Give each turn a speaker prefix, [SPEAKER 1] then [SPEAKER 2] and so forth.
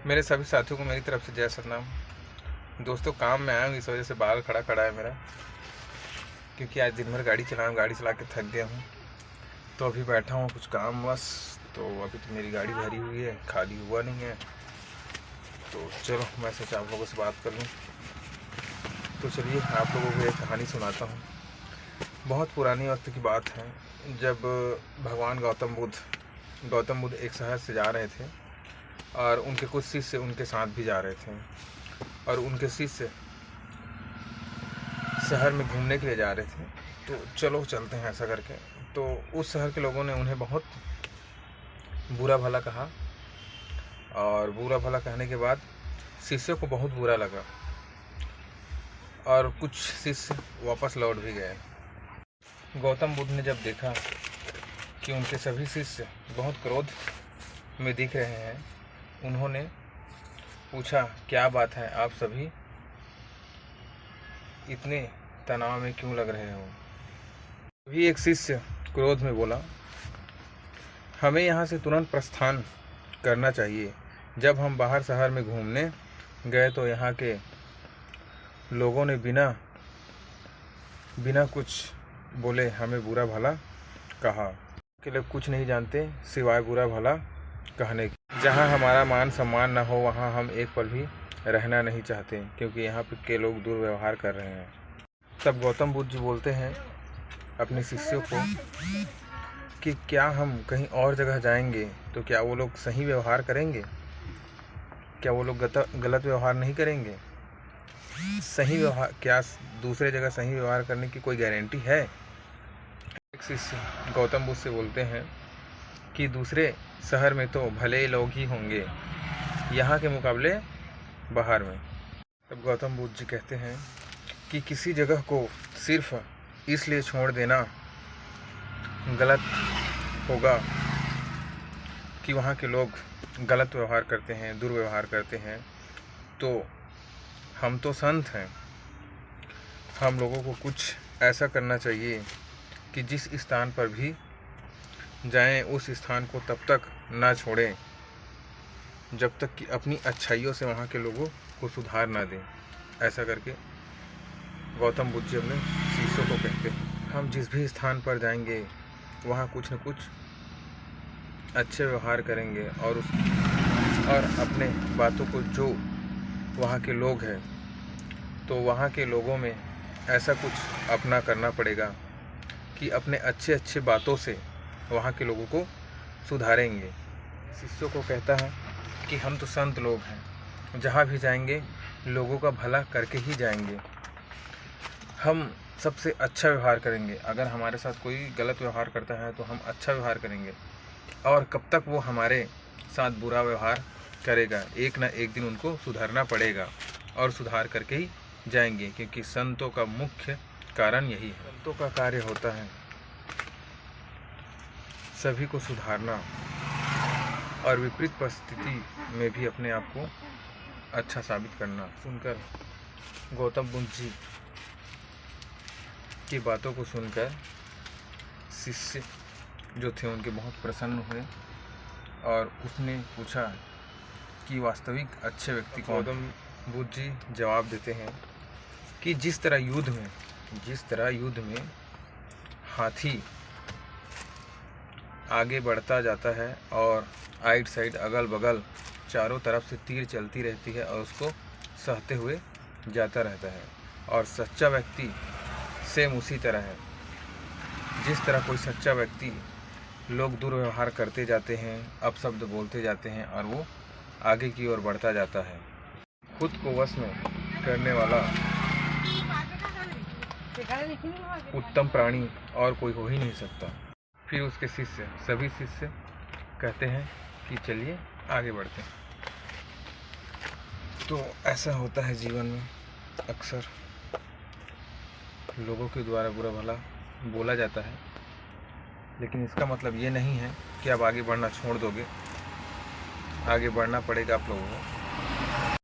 [SPEAKER 1] मेरे सभी साथियों को मेरी तरफ से जय सतनाम। दोस्तों, काम में आया हूँ, इस वजह से बाल खड़ा खड़ा है मेरा, क्योंकि आज दिन भर गाड़ी चला के थक गया हूँ। तो अभी बैठा हूँ कुछ काम बस। तो अभी तो मेरी गाड़ी भरी हुई है, खाली हुआ नहीं है। तो चलो मैं सोचा आप लोगों से बात कर लूँ। तो चलिए आप लोगों को एक कहानी सुनाता हूँ। बहुत पुरानी वक्त की बात है, जब भगवान गौतम बुद्ध एक शहर से जा रहे थे और उनके कुछ शिष्य उनके साथ भी जा रहे थे। और उनके शिष्य शहर में घूमने के लिए जा रहे थे। तो चलो चलते हैं ऐसा करके। तो उस शहर के लोगों ने उन्हें बहुत बुरा भला कहा, और बुरा भला कहने के बाद शिष्यों को बहुत बुरा लगा और कुछ शिष्य वापस लौट भी गए। गौतम बुद्ध ने जब देखा कि उनके सभी शिष्य बहुत क्रोध में दिख रहे हैं, उन्होंने पूछा, क्या बात है, आप सभी इतने तनाव में क्यों लग रहे हो? तभी एक शिष्य क्रोध में बोला, हमें यहाँ से तुरंत प्रस्थान करना चाहिए। जब हम बाहर शहर में घूमने गए तो यहाँ के लोगों ने बिना कुछ बोले हमें बुरा भला कहा। के लोग कुछ नहीं जानते सिवाय बुरा भला कहने की। जहाँ हमारा मान सम्मान न हो वहाँ हम एक पल भी रहना नहीं चाहते, क्योंकि यहाँ के लोग दुर्व्यवहार कर रहे हैं। तब गौतम बुद्ध जी बोलते हैं अपने शिष्यों को कि क्या हम कहीं और जगह जाएंगे तो क्या वो लोग सही व्यवहार करेंगे? क्या वो लोग गलत व्यवहार नहीं करेंगे? सही व्यवहार, क्या दूसरे जगह सही व्यवहार करने की कोई गारंटी है? एक शिष्य गौतम बुद्ध से बोलते हैं कि दूसरे शहर में तो भले लोग ही होंगे, यहाँ के मुकाबले बाहर में। तब गौतम बुद्ध जी कहते हैं कि किसी जगह को सिर्फ इसलिए छोड़ देना गलत होगा कि वहाँ के लोग गलत व्यवहार करते हैं, दुर्व्यवहार करते हैं। तो हम तो संत हैं, हम लोगों को कुछ ऐसा करना चाहिए कि जिस स्थान पर भी जाएं उस स्थान को तब तक ना छोड़ें जब तक कि अपनी अच्छाइयों से वहाँ के लोगों को सुधार ना दें। ऐसा करके गौतम बुद्ध जी अपने शिष्यों को कहते हैं, हम जिस भी स्थान पर जाएंगे वहाँ कुछ न कुछ अच्छे व्यवहार करेंगे और अपने बातों को जो वहाँ के लोग हैं तो वहाँ के लोगों में ऐसा कुछ अपना करना पड़ेगा कि अपने अच्छे बातों से वहाँ के लोगों को सुधारेंगे। शिष्यों को कहता है कि हम तो संत लोग हैं, जहाँ भी जाएंगे लोगों का भला करके ही जाएंगे। हम सबसे अच्छा व्यवहार करेंगे। अगर हमारे साथ कोई गलत व्यवहार करता है तो हम अच्छा व्यवहार करेंगे, और कब तक वो हमारे साथ बुरा व्यवहार करेगा, एक ना एक दिन उनको सुधारना पड़ेगा और सुधार करके ही जाएंगे, क्योंकि संतों का मुख्य कारण यही है। संतों का कार्य होता है सभी को सुधारना और विपरीत परिस्थिति में भी अपने आप को अच्छा साबित करना। सुनकर गौतम बुद्ध जी की बातों को सुनकर शिष्य जो थे उनके बहुत प्रसन्न हुए, और उसने पूछा कि वास्तविक अच्छे व्यक्ति कौन? गौतम बुद्ध जी जवाब देते हैं कि जिस तरह युद्ध में हाथी आगे बढ़ता जाता है और आइट साइड अगल बगल चारों तरफ से तीर चलती रहती है और उसको सहते हुए जाता रहता है, और सच्चा व्यक्ति सेम उसी तरह है। जिस तरह कोई सच्चा व्यक्ति, लोग दुर्व्यवहार करते जाते हैं, अपशब्द बोलते जाते हैं और वो आगे की ओर बढ़ता जाता है। खुद को वश में करने वाला उत्तम प्राणी और कोई हो ही नहीं सकता। फिर उसके सभी शिष्य कहते हैं कि चलिए आगे बढ़ते हैं। तो ऐसा होता है जीवन में, अक्सर लोगों के द्वारा बुरा भला बोला जाता है, लेकिन इसका मतलब ये नहीं है कि आप आगे बढ़ना छोड़ दोगे। आगे बढ़ना पड़ेगा आप लोगों को।